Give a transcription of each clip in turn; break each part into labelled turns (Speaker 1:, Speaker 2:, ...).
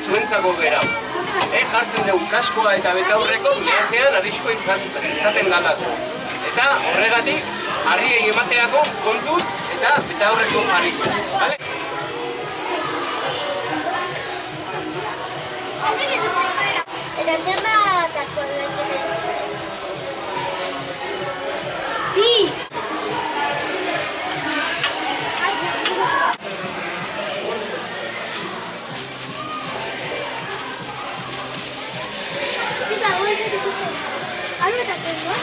Speaker 1: zuentzako gerau. Jartzen dugu kaskoa eta betaurreko mehatzean arrisko izaten galako. Eta horregatik, harriei emateako kontuz eta betaurreko jarriko.
Speaker 2: Eta zer da tako aldaketa? Bi! Bisa, boleh ditutup. Ada tak tengok?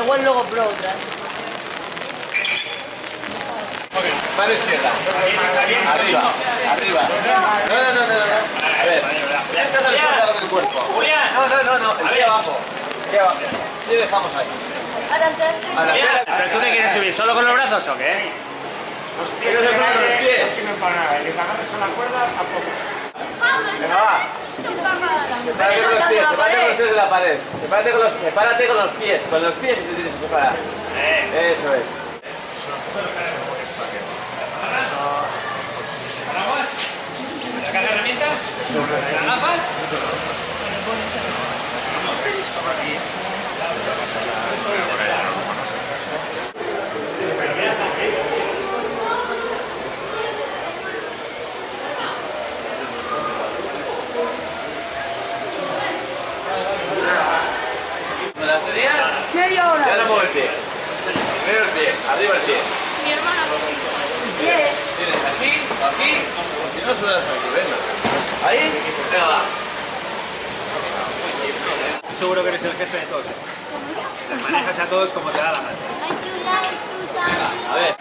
Speaker 3: Igual luego pro otra.
Speaker 1: Mano izquierda. Arriba, arriba. No. A ver. Esa es la izquierda del cuerpo. Julián. No. El pie abajo. Y dejamos ahí.
Speaker 3: Adelante.
Speaker 4: ¿Pero tú te quieres subir solo con los brazos o qué?
Speaker 5: Los pies en el aire no sirven para nada. Y te agarres a la cuerda, tampoco.
Speaker 1: Venga, va. Sepárate con los pies de la pared. Sepárate con los pies. Con los pies te tienes que separar. Eso es.
Speaker 4: ¿La caja de herramientas? ¿La gafas?
Speaker 1: ¿Me las tenías?
Speaker 3: Media hora.
Speaker 1: Y ahora mueve el pie. Primero el pie, arriba el pie.
Speaker 2: Mi hermana.
Speaker 1: Tienes aquí, o si no suenas aquí, venga. Ahí, venga, va.
Speaker 4: Seguro que eres el jefe de todos. Les manejas a todos como te da la gana.
Speaker 1: Venga, a ver.